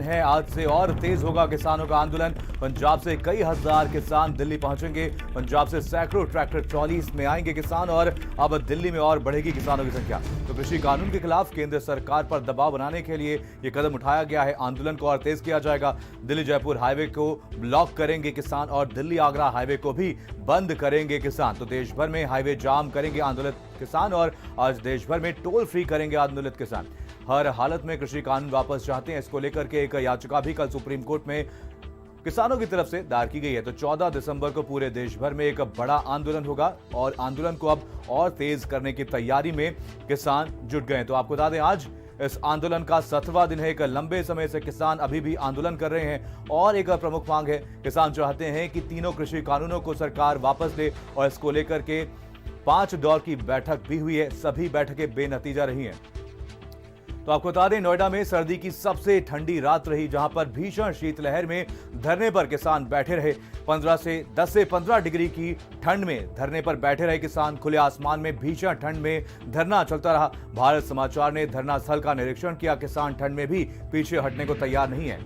है, आज से और तेज होगा किसानों का आंदोलन। पंजाब से कई हजार किसान दिल्ली पहुंचेंगे। पंजाब से सैकड़ों ट्रैक्टर ट्रॉली में आएंगे किसान और अब दिल्ली में और बढ़ेगी किसानों की संख्या। तो कृषि कानून के खिलाफ केंद्र सरकार पर दबाव बनाने के लिए यह कदम उठाया गया है। आंदोलन को और तेज किया जाएगा। दिल्ली जयपुर हाईवे को ब्लॉक करेंगे किसान और दिल्ली आगरा हाईवे को भी बंद करेंगे किसान। तो देश भर में हाईवे जाम करेंगे आंदोलित किसान और आज देश भर में टोल फ्री करेंगे आंदोलित किसान। हर हालत में कृषि कानून वापस चाहते हैं। इसको लेकर के एक याचिका भी कल सुप्रीम कोर्ट में किसानों की तरफ से दायर की गई है। तो 14 दिसंबर को पूरे देश भर में एक बड़ा आंदोलन होगा और आंदोलन को अब और तेज करने की तैयारी में किसान जुट गए। तो आपको बता दें, आज इस आंदोलन का 7वां दिन है। एक लंबे समय से किसान अभी भी आंदोलन कर रहे हैं और एक प्रमुख मांग है, किसान चाहते हैं कि तीनों कृषि कानूनों को सरकार वापस ले और इसको लेकर के 5 दौर की बैठक भी हुई है। सभी बैठकें बेनतीजा रही हैं। तो आपको बता दें, नोएडा में सर्दी की सबसे ठंडी रात रही, जहां पर भीषण शीतलहर में धरने पर किसान बैठे रहे। 10 से 15 डिग्री की ठंड में धरने पर बैठे रहे किसान। खुले आसमान में भीषण ठंड में धरना चलता रहा। भारत समाचार ने धरना स्थल का निरीक्षण किया। किसान ठंड में भी पीछे हटने को तैयार नहीं है।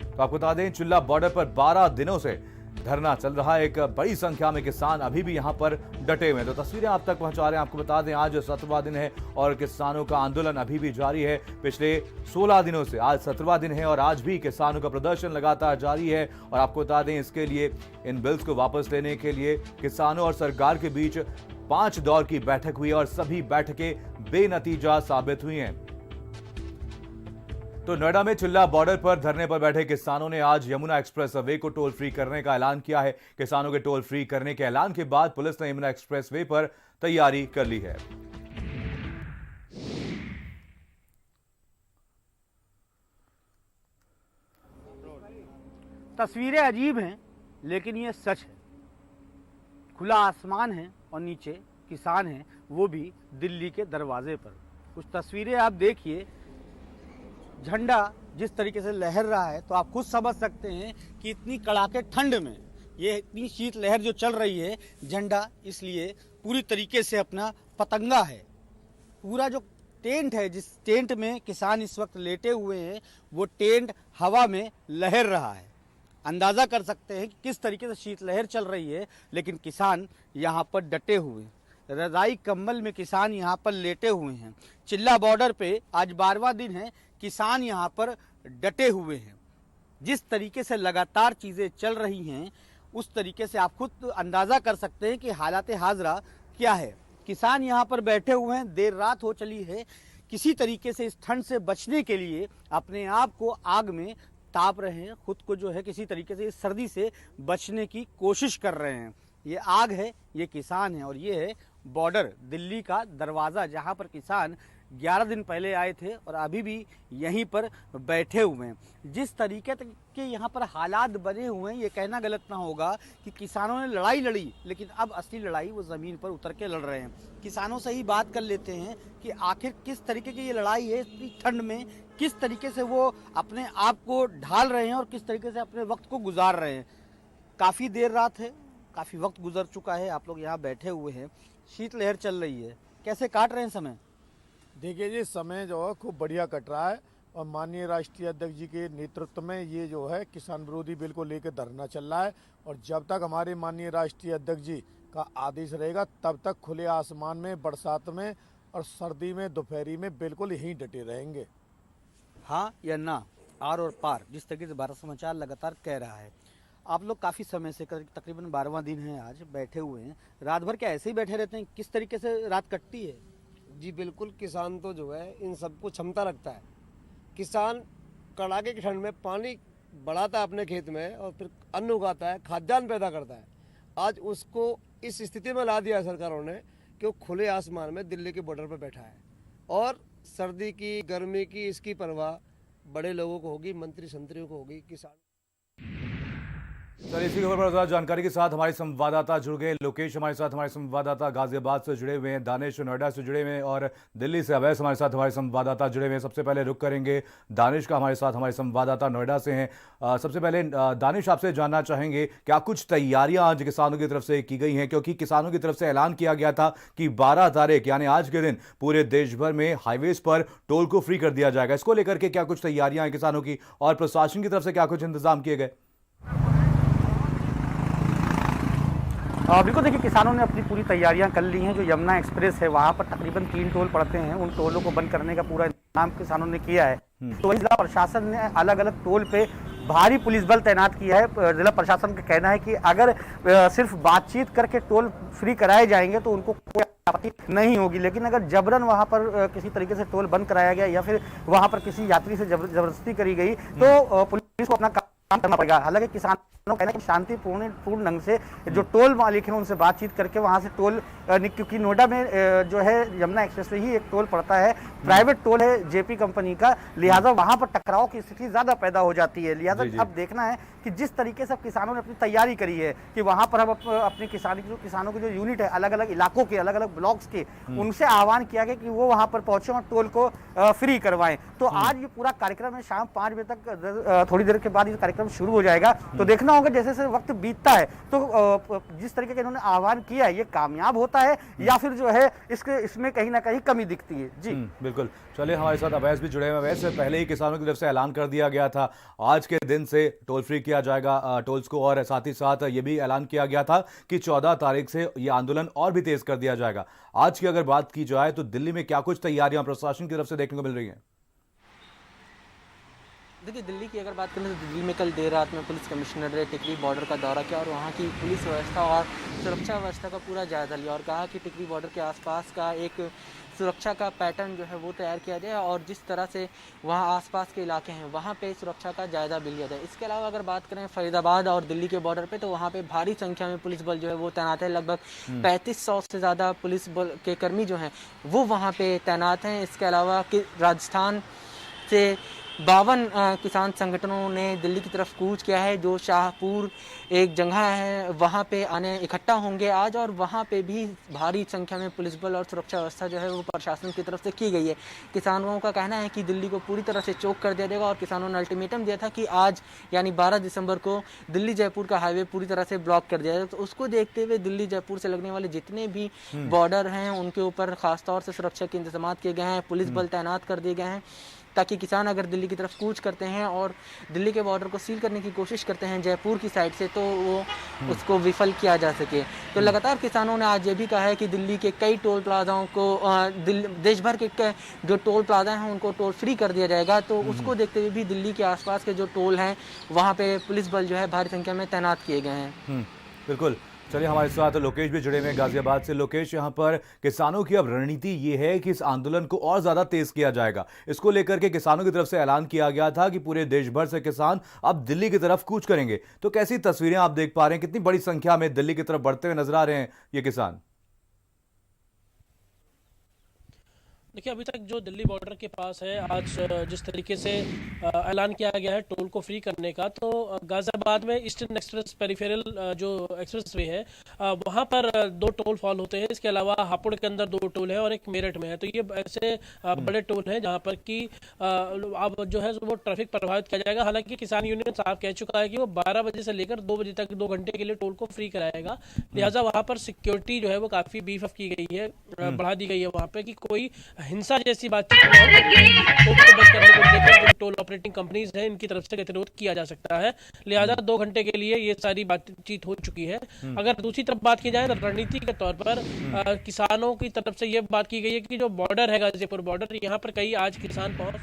तो आपको बता दें, चिल्ला बॉर्डर पर 12 दिनों से धरना चल रहा है। एक बड़ी संख्या में किसान अभी भी यहां पर डटे हुए हैं। तो तस्वीरें आप तक पहुंचा रहे हैं। आपको बता दें, आज 7वां दिन है और किसानों का आंदोलन अभी भी जारी है। पिछले 16 दिनों से आज 7वां दिन है और आज भी किसानों का प्रदर्शन लगातार जारी है। और आपको बता दें, इसके लिए इन बिल्स को वापस लेने के लिए किसानों और सरकार के बीच 5 दौर की बैठक हुई और सभी बैठकें बेनतीजा साबित हुई हैं। तो नोएडा में चिल्ला बॉर्डर पर धरने पर बैठे किसानों ने आज यमुना एक्सप्रेस वे को टोल फ्री करने का ऐलान किया है। किसानों के टोल फ्री करने के ऐलान के बाद पुलिस ने यमुना एक्सप्रेस वे पर तैयारी कर ली है। तस्वीरें अजीब हैं, लेकिन ये सच है। खुला आसमान है और नीचे किसान हैं, वो भी दिल्ली के दरवाजे पर। कुछ तस्वीरें आप देखिए, झंडा जिस तरीके से लहर रहा है, तो आप खुद समझ सकते हैं कि इतनी कड़ाके ठंड में ये इतनी शीत लहर जो चल रही है, झंडा इसलिए पूरी तरीके से अपना पतंगा है। पूरा जो टेंट है, जिस टेंट में किसान इस वक्त लेटे हुए हैं, वो टेंट हवा में लहर रहा है। अंदाज़ा कर सकते हैं कि किस तरीके से शीतलहर चल रही है, लेकिन किसान यहाँ पर डटे हुए हैं। रज़ाई कंबल में किसान यहाँ पर लेटे हुए हैं। चिल्ला बॉर्डर पे आज 12वां दिन है, किसान यहाँ पर डटे हुए हैं। जिस तरीके से लगातार चीज़ें चल रही हैं, उस तरीके से आप खुद अंदाज़ा कर सकते हैं कि हालात हाज़रा क्या है। किसान यहाँ पर बैठे हुए हैं, देर रात हो चली है। किसी तरीके से इस ठंड से बचने के लिए अपने आप को आग में ताप रहे हैं, खुद को जो है किसी तरीके से इस सर्दी से बचने की कोशिश कर रहे हैं। ये आग है, ये किसान है और ये है बॉर्डर, दिल्ली का दरवाज़ा, जहाँ पर किसान 11 दिन पहले आए थे और अभी भी यहीं पर बैठे हुए हैं। जिस तरीके के यहाँ पर हालात बने हुए हैं, ये कहना गलत ना होगा कि किसानों ने लड़ाई लड़ी, लेकिन अब असली लड़ाई वो ज़मीन पर उतर के लड़ रहे हैं। किसानों से ही बात कर लेते हैं कि आखिर किस तरीके की ये लड़ाई है, इतनी ठंड में किस तरीके से वो अपने आप को ढाल रहे हैं और किस तरीके से अपने वक्त को गुजार रहे हैं। काफ़ी देर रात है, काफ़ी वक्त गुजर चुका है, आप लोग यहाँ बैठे हुए हैं, शीतलहर चल रही है, कैसे काट रहे हैं समय? देखिए जी, समय जो है खूब बढ़िया कट रहा है और माननीय राष्ट्रीय अध्यक्ष जी के नेतृत्व में ये जो है किसान विरोधी बिल को लेकर धरना चल रहा है। और जब तक हमारे माननीय राष्ट्रीय अध्यक्ष जी का आदेश रहेगा, तब तक खुले आसमान में, बरसात में और सर्दी में, दोपहरी में बिल्कुल यहीं डटे रहेंगे। हाँ या ना, आर और पार, जिस तरीके से भारत समाचार लगातार कह रहा है। आप लोग काफ़ी समय से, तकरीबन 12वां दिन है आज, बैठे हुए हैं। रात भर क्या ऐसे ही बैठे रहते हैं? किस तरीके से रात कटती है? जी बिल्कुल, किसान तो जो है इन सबको क्षमता रखता है। किसान कड़ाके की ठंड में पानी बढ़ाता है अपने खेत में और फिर अन्न उगाता है, खाद्यान्न पैदा करता है। आज उसको इस स्थिति में ला दिया है सरकारों ने कि वो खुले आसमान में दिल्ली के बॉर्डर पर बैठा है और सर्दी की, गर्मी की, इसकी परवाह बड़े लोगों को होगी, मंत्री संतरियों को होगी। किसान सर, इसी खबर पर ज्यादा जानकारी के साथ हमारे संवाददाता जुड़ गए। लोकेश हमारे साथ, हमारे संवाददाता गाजियाबाद से जुड़े हुए हैं, दानिश नोएडा से जुड़े हुए हैं और दिल्ली से अवैस हमारे साथ हमारे संवाददाता जुड़े हुए हैं। सबसे पहले रुक करेंगे दानिश का, हमारे साथ हमारे संवाददाता नोएडा से हैं। सबसे पहले दानिश, आपसे जानना चाहेंगे क्या कुछ तैयारियां आज किसानों की तरफ से की गई हैं, क्योंकि किसानों की तरफ से ऐलान किया गया था कि 12 तारीख यानी आज के दिन पूरे देश भर में हाईवेज पर टोल को फ्री कर दिया जाएगा। इसको लेकर के क्या कुछ तैयारियां हैं किसानों की और प्रशासन की तरफ से क्या कुछ इंतजाम किए गए? बिल्कुल, देखिए किसानों ने अपनी पूरी तैयारियां कर ली हैं। जो यमुना एक्सप्रेस है वहाँ पर तकरीबन 3 टोल पड़ते हैं, उन टोलों को बंद करने का पूरा इंतजाम किसानों ने किया है। तो जिला प्रशासन ने अलग अलग टोल पे भारी पुलिस बल तैनात किया है। जिला प्रशासन का कहना है कि अगर सिर्फ बातचीत करके टोल फ्री कराए जाएंगे तो उनको कोई आपत्ति नहीं होगी, लेकिन अगर जबरन वहाँ पर किसी तरीके से टोल बंद कराया गया या फिर वहाँ पर किसी यात्री से जबरदस्ती करी गई तो पुलिस को अपना काम करना पड़ेगा। हालांकि किसानों का कहना है कि शांतिपूर्ण ढंग से जो टोल मालिक हैं उनसे बातचीत करके वहां से टोल, क्योंकि नोएडा में जो है यमुना एक्सप्रेस से ही एक टोल पड़ता है, प्राइवेट टोल है जेपी कंपनी का, लिहाजा वहां पर टकराव की स्थिति ज्यादा पैदा हो जाती है। लिहाजा अब देखना है कि जिस तरीके से किसानों ने अपनी तैयारी करी है कि वहां पर हम अपने किसानों की जो यूनिट है अलग अलग इलाकों के, अलग अलग ब्लॉक्स के, उनसे आह्वान किया गया कि वो वहां पर पहुंचे और टोल को फ्री करवाएं। तो आज ये पूरा कार्यक्रम है, शाम 5 बजे तक थोड़ी देर के बाद ये कार्यक्रम शुरू हो जाएगा। तो देखना होगा जैसे जैसे वक्त बीतता है तो जिस तरीके का इन्होंने आह्वान किया है ये कामयाब होता है या फिर जो है इसमें कहीं ना कहीं कमी दिखती है। जी बिल्कुल, चलिए हमारे साथ अवैस भी जुड़े हुए हैं। अवैस, पहले ही किसानों की तरफ से ऐलान कर दिया गया था आज के दिन से टोल फ्री किया जाएगा टोल्स को, और साथ ही साथ ये भी ऐलान किया गया था कि 14 तारीख से ये आंदोलन और भी तेज कर दिया जाएगा। आज की अगर बात की जाए तो दिल्ली में क्या कुछ तैयारियां प्रशासन की तरफ से देखने को मिल रही हैं? देखिए, दिल्ली की अगर बात करें तो दिल्ली में कल देर रात में पुलिस कमिश्नर ने टिकरी बॉर्डर का दौरा किया और वहाँ की पुलिस व्यवस्था और सुरक्षा व्यवस्था का पूरा जायजा लिया और कहा कि टिकरी बॉर्डर के आसपास का एक सुरक्षा का पैटर्न जो है वो तैयार किया जाए और जिस तरह से वहाँ आसपास के इलाके हैं वहाँ पे सुरक्षा का जायजा भी लिया जाए। इसके अलावा अगर बात करें फरीदाबाद और दिल्ली के बॉर्डर पे तो वहाँ पे भारी संख्या में पुलिस बल जो है वो तैनात है। लगभग 3500 से ज़्यादा पुलिस बल के कर्मी जो हैं वो वहाँ पे तैनात हैं। इसके अलावा राजस्थान से 52 किसान संगठनों ने दिल्ली की तरफ कूच किया है। जो शाहपुर एक जगह है वहाँ पे आने इकट्ठा होंगे आज और वहाँ पे भी भारी संख्या में पुलिस बल और सुरक्षा व्यवस्था जो है वो प्रशासन की तरफ से की गई है। किसानों का कहना है कि दिल्ली को पूरी तरह से चोक कर दिया जाएगा और किसानों ने अल्टीमेटम दिया था कि आज यानी 12 दिसंबर को दिल्ली जयपुर का हाईवे पूरी तरह से ब्लॉक कर दिया जाएगा। तो उसको देखते हुए दिल्ली जयपुर से लगने वाले जितने भी बॉर्डर हैं उनके ऊपर खासतौर से सुरक्षा के इंतजाम किए गए हैं, पुलिस बल तैनात कर दिए गए हैं ताकि किसान अगर दिल्ली की तरफ कूच करते हैं और दिल्ली के बॉर्डर को सील करने की कोशिश करते हैं जयपुर की साइड से तो वो उसको विफल किया जा सके। तो लगातार किसानों ने आज ये भी कहा है कि दिल्ली के कई टोल प्लाजाओं को देश भर के जो टोल प्लाजा हैं उनको टोल फ्री कर दिया जाएगा। तो उसको देखते हुए भी दिल्ली के आसपास के जो टोल हैं वहाँ पे पुलिस बल जो है भारी संख्या में तैनात किए गए हैं। बिल्कुल, चलिए हमारे साथ लोकेश भी जुड़े हुए हैं गाजियाबाद से। लोकेश, यहाँ पर किसानों की अब रणनीति ये है कि इस आंदोलन को और ज्यादा तेज किया जाएगा। इसको लेकर के किसानों की तरफ से ऐलान किया गया था कि पूरे देश भर से किसान अब दिल्ली की तरफ कूच करेंगे। तो कैसी तस्वीरें आप देख पा रहे हैं, कितनी बड़ी संख्या में दिल्ली की तरफ बढ़ते हुए नजर आ रहे हैं ये किसान? देखिए, अभी तक जो दिल्ली बॉर्डर के पास है आज जिस तरीके से ऐलान किया गया है टोल को फ्री करने का, तो गाजियाबाद में ईस्टर्न एक्सप्रेस पेरिफेरल जो एक्सप्रेस वे है वहाँ पर 2 टोल फॉल होते हैं। इसके अलावा हापुड़ के अंदर 2 टोल है और एक मेरठ में है। तो ये ऐसे बड़े टोल हैं जहाँ पर कि अब जो है वो ट्रैफिक प्रभावित किया जाएगा। हालांकि किसान यूनियन साहब कह चुका है कि वो 12 बजे से लेकर 2 बजे तक 2 घंटे के लिए टोल को फ्री कराएगा। लिहाजा वहाँ पर सिक्योरिटी जो है वो काफ़ी बीफ अप की गई है, बढ़ा दी गई है वहाँ पर कि कोई हिंसा जैसी बातचीत न हो। टोल को बंद करने को लेकर जो टोल ऑपरेटिंग कंपनीज हैं इनकी तरफ से गतिरोध किया जा सकता है। लिहाजा 2 घंटे के लिए ये सारी बातचीत हो चुकी है। अगर दूसरी तरफ बात की जाए तो रणनीति के तौर पर किसानों की तरफ से ये बात की गई है कि जो बॉर्डर है गाजीपुर बॉर्डर, यहाँ पर कई आज किसान पहुंच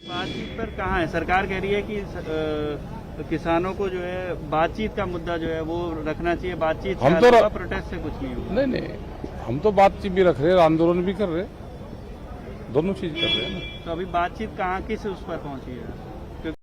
बातचीत पर कहाँ है। सरकार कह रही है कि किसानों को जो है बातचीत का मुद्दा जो है वो रखना चाहिए। बातचीत हम तो प्रोटेस्ट से कुछ नहीं होगा। नहीं, हम तो बातचीत भी रख रहे हैं, आंदोलन भी कर रहे हैं, दोनों चीज कर रहे हैं ना। तो अभी बातचीत कहाँ किस उस पर पहुंची है?